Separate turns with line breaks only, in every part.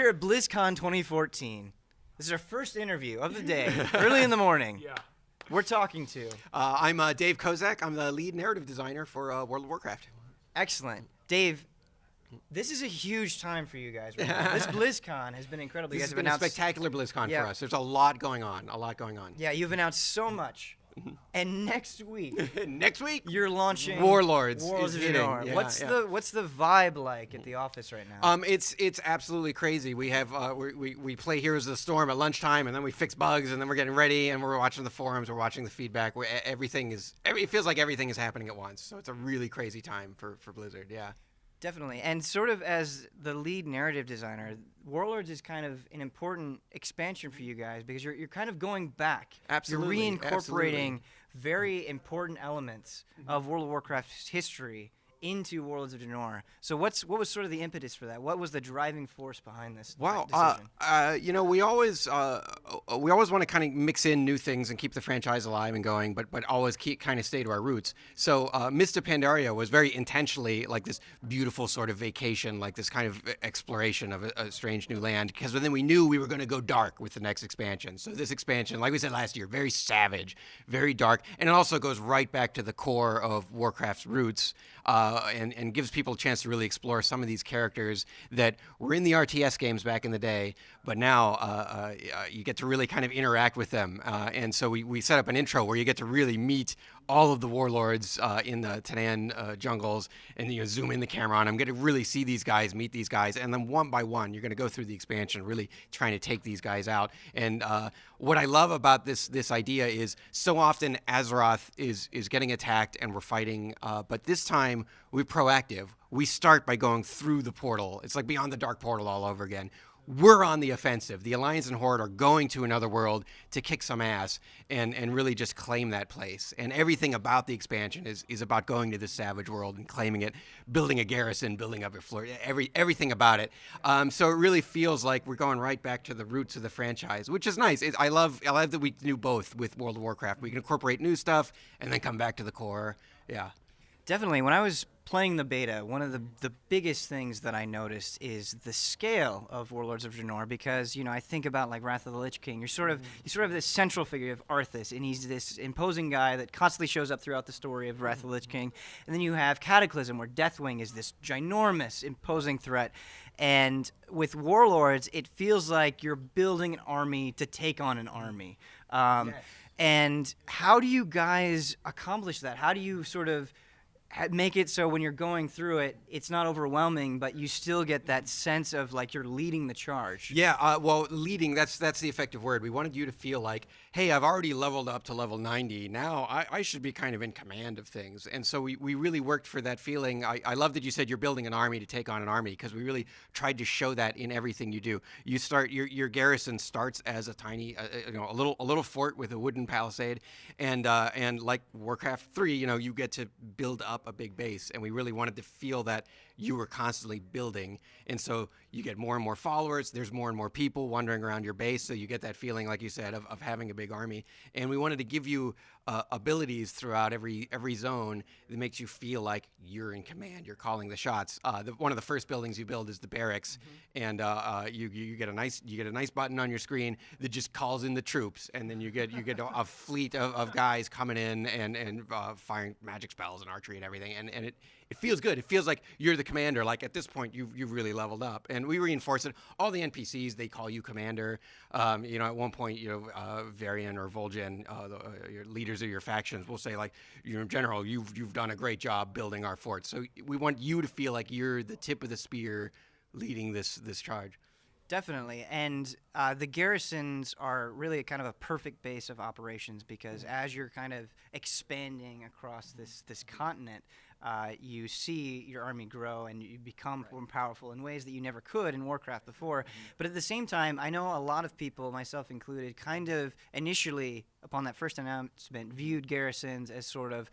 here at BlizzCon 2014. This is our first interview of the day, early in the morning.
Yeah.
We're talking to.
I'm Dave Kosak. I'm the lead narrative designer for World of Warcraft.
Excellent. Dave, this is a huge time for you guys right now. This BlizzCon has been incredible.
This
You guys
has
have
been a
announced,
spectacular BlizzCon for us. There's a lot going on.
Yeah, you've announced so much. And next week, you're launching
Warlords
of Draenor.
Yeah,
what's the vibe like at the office right now?
It's absolutely crazy. We have we play Heroes of the Storm at lunchtime, and then we fix bugs, and then we're getting ready, and we're watching the forums, we're watching the feedback. It feels like everything is happening at once. So it's a really crazy time for Blizzard. Yeah.
Definitely. And sort of as the lead narrative designer, Warlords is kind of an important expansion for you guys because you're kind of going back.
Absolutely.
You're reincorporating very important elements of World of Warcraft's history into Warlords of Draenor. So what was sort of the impetus for that? What was the driving force behind this decision?
We always want to kind of mix in new things and keep the franchise alive and going, but always kind of stay to our roots. So Mist of Pandaria was very intentionally like this beautiful sort of vacation, like this kind of exploration of a strange new land, because then we knew we were going to go dark with the next expansion. So this expansion, like we said last year, very savage, very dark, and it also goes right back to the core of Warcraft's roots. And gives people a chance to really explore some of these characters that were in the RTS games back in the day, but now you get to really kind of interact with them. And so we set up an intro where you get to really meet all of the warlords in the Tanan jungles, and you zoom in the camera on them, get to really see these guys, meet these guys, and then one by one, you're going to go through the expansion, really trying to take these guys out. And what I love about this idea is so often Azeroth is getting attacked and we're fighting, but this time we're proactive. We start by going through the portal. It's like Beyond the Dark Portal all over again. We're on the offensive. The Alliance and Horde are going to another world to kick some ass and really just claim that place. And everything about the expansion is about going to this savage world and claiming it, building a garrison, building up a floor, everything about it. So it really feels like we're going right back to the roots of the franchise, which is nice. I love that we do both with World of Warcraft. We can incorporate new stuff and then come back to the core. Yeah.
Definitely. When I was playing the beta, one of the biggest things that I noticed is the scale of Warlords of Draenor, because I think about like Wrath of the Lich King. You sort of have this central figure of Arthas, and he's this imposing guy that constantly shows up throughout the story of Wrath of the Lich King. And then you have Cataclysm, where Deathwing is this ginormous, imposing threat. And with Warlords, it feels like you're building an army to take on an army. Yes. And how do you guys accomplish that? How do you sort of make it so when you're going through it, it's not overwhelming, but you still get that sense of like you're leading the charge?
Yeah, leading, that's the effective word. We wanted you to feel like, hey, I've already leveled up to level 90. Now I should be kind of in command of things. And so we really worked for that feeling. I love that you said you're building an army to take on an army, because we really tried to show that in everything you do. You start, your garrison starts as a tiny, a little fort with a wooden palisade. And like Warcraft 3, you get to build up a big base, and we really wanted to feel that you were constantly building, and so you get more and more followers, there's more and more people wandering around your base, so you get that feeling, like you said, of having a big army. And we wanted to give you abilities throughout every zone that makes you feel like you're in command, you're calling the shots. One of the first buildings you build is the barracks, and you get a nice button on your screen that just calls in the troops, and then you get a fleet of guys coming in and firing magic spells and archery and everything, and it feels good. It feels like you're the commander. Like at this point, you've really leveled up, and we reinforce it. All the NPCs, they call you commander. At one point, Varian or Vol'jin, your leaders of your factions, will say like, in general, you've done a great job building our fort. So we want you to feel like you're the tip of the spear, leading this charge.
Definitely, and the garrisons are really kind of a perfect base of operations, because as you're kind of expanding across this continent, you see your army grow and you become more powerful in ways that you never could in Warcraft before. But at the same time, I know a lot of people, myself included, kind of initially, upon that first announcement, viewed garrisons as sort of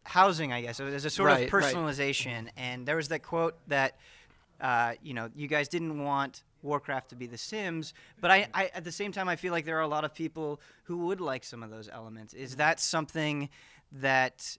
housing, I guess, as a sort of personalization. Right. And there was that quote that you guys didn't want Warcraft to be The Sims, but I at the same time, I feel like there are a lot of people who would like some of those elements. Is that something that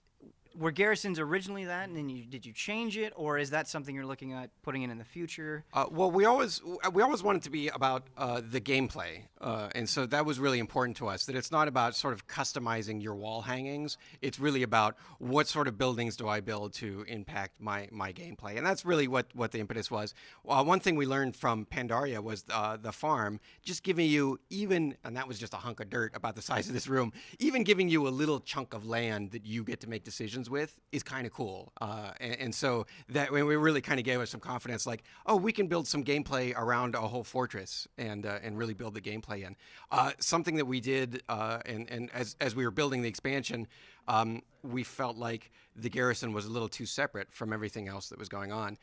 were garrisons originally that, and then did you change it, or is that something you're looking at putting in the future?
Well, we always want it to be about the gameplay, and so that was really important to us. That it's not about sort of customizing your wall hangings. It's really about what sort of buildings do I build to impact my gameplay, and that's really what the impetus was. One thing we learned from Pandaria was the farm just giving you and that was just a hunk of dirt about the size of this room. Even giving you a little chunk of land that you get to make decisions with is kind of cool, and so that we really kind of gave us some confidence, like, oh, we can build some gameplay around a whole fortress and really build the gameplay in. Something that we did, and as we were building the expansion, we felt like the garrison was a little too separate from everything else that was going on.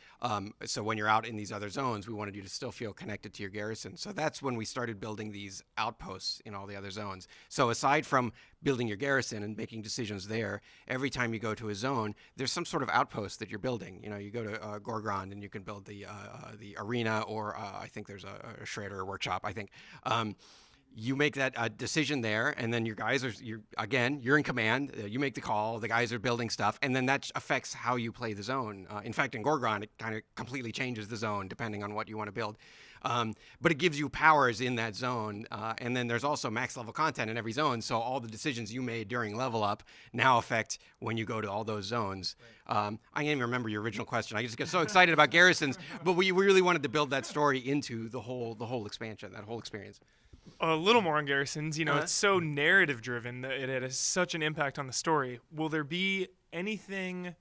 So when you're out in these other zones, we wanted you to still feel connected to your garrison. So that's when we started building these outposts in all the other zones. So aside from building your garrison and making decisions there, every time you go to a zone, there's some sort of outpost that you're building. You know, you go to Gorgrond and you can build the arena, or I think there's a shredder workshop, I think. You make that decision there, and then your guys you're in command. You make the call. The guys are building stuff, and then that affects how you play the zone. In fact, in Gorgrond, it kind of completely changes the zone depending on what you want to build. But it gives you powers in that zone, and then there's also max level content in every zone. So all the decisions you made during level up now affect when you go to all those zones. I can't even remember your original question. I just get so excited about garrisons, but we really wanted to build that story into the whole expansion, that whole experience.
A little more on garrisons. You know, it's so narrative driven that it has such an impact on the story. Will there be anything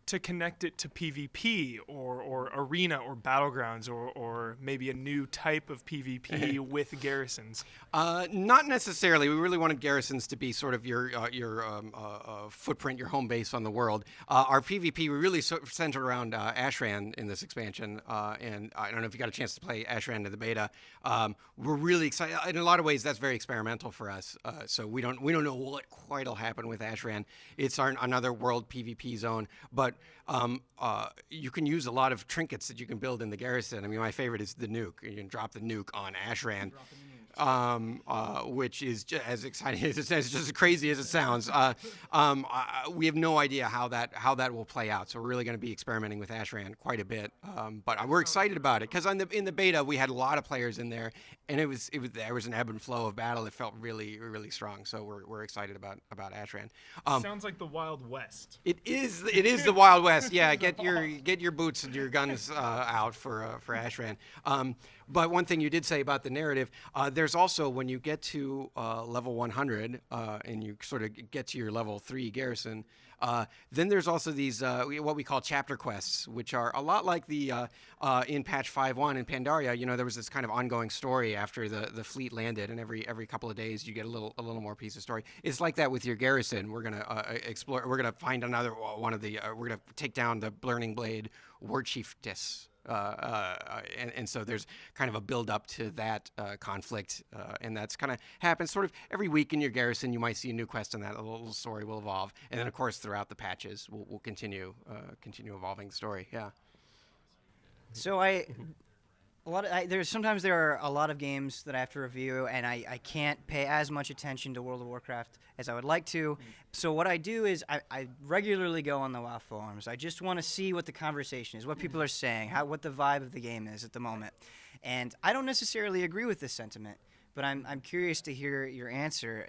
to connect it to PvP or arena or battlegrounds or maybe a new type of PvP with garrisons?
Not necessarily. We really wanted garrisons to be sort of your footprint, your home base on the world. Our PvP, we really centered around Ashran in this expansion, and I don't know if you got a chance to play Ashran in the beta. We're really excited. In a lot of ways, that's very experimental for us. So we don't know what quite will happen with Ashran. It's another world PvP zone, but you can use a lot of trinkets that you can build in the garrison. I mean, my favorite is the nuke. You can drop the nuke on Ashran, which is just as exciting as it says, just as crazy as it sounds. We have no idea how that will play out. So we're really going to be experimenting with Ashran quite a bit. But we're excited about it because in the beta we had a lot of players in there, and there was an ebb and flow of battle. It felt really, really strong. So we're excited about Ashran.
Sounds like the Wild West.
It is the Wild West. Yeah, get your boots and your guns out for Ashran. But one thing you did say about the narrative, there's also, when you get to level 100 and you sort of get to your level 3 garrison, then there's also these what we call chapter quests, which are a lot like the in patch 5.1 in Pandaria. You know, there was this kind of ongoing story after the fleet landed, and every couple of days you get a little more piece of story. It's like that with your garrison. We're gonna explore. We're gonna find another one of the. We're gonna take down the Burning Blade War Chiefess. And so there's kind of a build up to that conflict, and that's kind of happens sort of every week in your garrison. You might see a new quest, and that a little story will evolve, and then of course throughout the patches we'll continue evolving the story. Yeah.
So sometimes there are a lot of games that I have to review, and I can't pay as much attention to World of Warcraft as I would like to. So what I do is I regularly go on the WoW forums. I just want to see what the conversation is, what people are saying, what the vibe of the game is at the moment. And I don't necessarily agree with this sentiment, but I'm curious to hear your answer.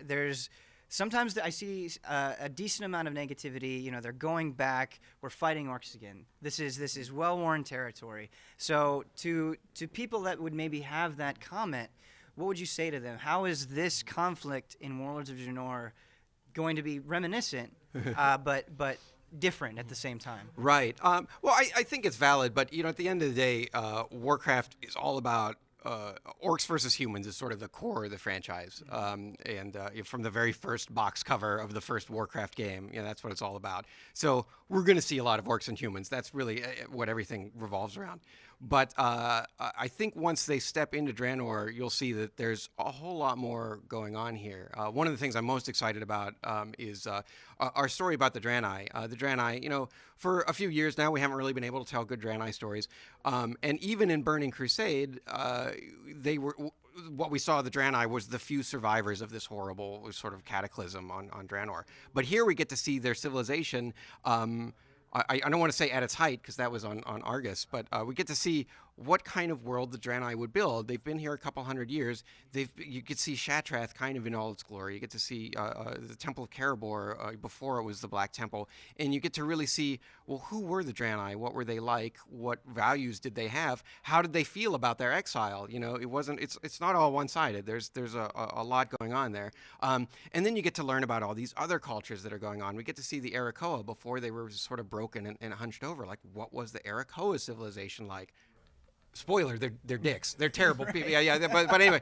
Sometimes I see a decent amount of negativity. You know, they're going back. We're fighting orcs again. This is well-worn territory. So to people that would maybe have that comment, what would you say to them? How is this conflict in Warlords of Draenor going to be reminiscent, but different at the same time?
Right. Well, I think it's valid, but you know, at the end of the day, Warcraft is all about. Orcs versus humans is sort of the core of the franchise, and from the very first box cover of the first Warcraft game, you know, that's what it's all about. So we're going to see a lot of orcs and humans. That's really what everything revolves around. But I think once they step into Draenor, you'll see that there's a whole lot more going on here. One of the things I'm most excited about is our story about the Draenei. The Draenei, you know, for a few years now, we haven't really been able to tell good Draenei stories. And even in Burning Crusade, what we saw of the Draenei was the few survivors of this horrible sort of cataclysm on Draenor. But here we get to see their civilization. I don't want to say at its height because that was on Argus, but we get to see what kind of world the Draenei would build. They've been here a couple hundred years. You could see Shatrath kind of in all its glory. You get to see the Temple of Karabor before it was the Black Temple, and you get to really see, well, who were the Draenei? What were they like? What values did they have? How did they feel about their exile? You know, it's not all one-sided. There's a lot going on there, and then you get to learn about all these other cultures that are going on. We get to see the Arakoa before they were sort of broken and hunched over. Like, what was the Arakoa civilization like? Spoiler, they're dicks. They're terrible people. Yeah. But anyway,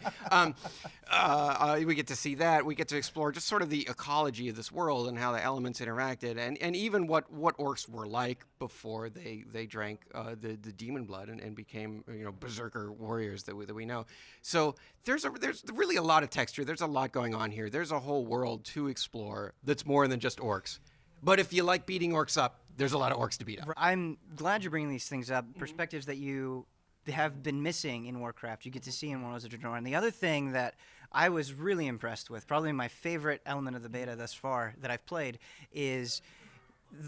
we get to see that. We get to explore just sort of the ecology of this world and how the elements interacted, and even what orcs were like before they drank the demon blood and became berserker warriors that we know. So there's really a lot of texture. There's a lot going on here. There's a whole world to explore that's more than just orcs. But if you like beating orcs up, there's a lot of orcs to beat up.
I'm glad you're bringing these things up, perspectives that you have been missing in Warcraft. You get to see in Warlords of Draenor. And the other thing that I was really impressed with, probably my favorite element of the beta thus far that I've played, is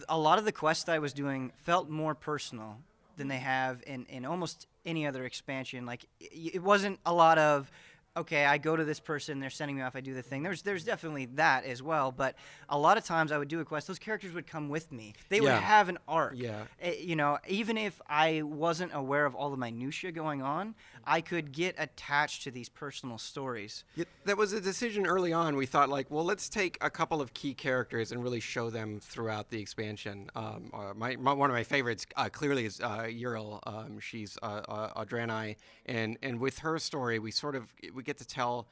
a lot of the quests that I was doing felt more personal than they have in almost any other expansion. Like, it wasn't a lot of, okay, I go to this person, they're sending me off, I do the thing. There's definitely that as well, but a lot of times I would do a quest, those characters would come with me. They would have an arc.
Yeah.
Even if I wasn't aware of all the minutia going on, I could get attached to these personal stories.
Yeah, that was a decision early on. We thought, like, well, let's take a couple of key characters and really show them throughout the expansion. One of my favorites clearly is Yril. She's a Draenei, and with her story, we get to tell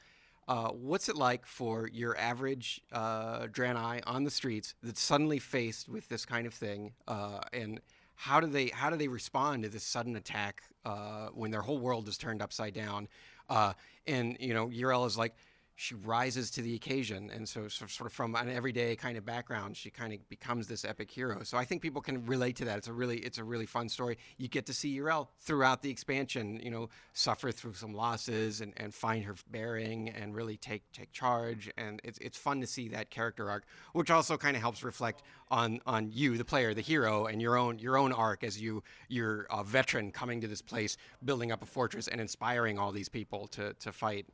what's it like for your average Draenei on the streets that's suddenly faced with this kind of thing, and how do they respond to this sudden attack when their whole world is turned upside down? And Yril is like, she rises to the occasion, and so sort of from an everyday kind of background, she kind of becomes this epic hero. So I think people can relate to that. It's a really fun story. You get to see Yril throughout the expansion, suffer through some losses and find her bearing and really take charge. And it's fun to see that character arc, which also kind of helps reflect on you, the player, the hero, and your own arc as you're a veteran coming to this place, building up a fortress and inspiring all these people to fight.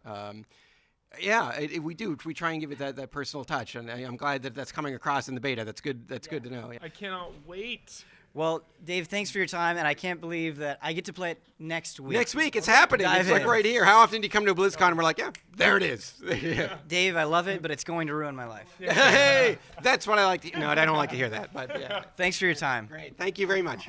We try and give it that personal touch, and I'm glad that that's coming across in the beta. That's good to know. Yeah.
I cannot wait.
Well, Dave, thanks for your time, and I can't believe that I get to play it next week.
Next week, it's happening. It's like right here. How often do you come to a BlizzCon and we're like, yeah, there it is. Yeah.
Dave, I love it, but it's going to ruin my life.
Hey, that's what I like to. No, I don't like to hear that, but yeah.
Thanks for your time.
Great. Thank you very much.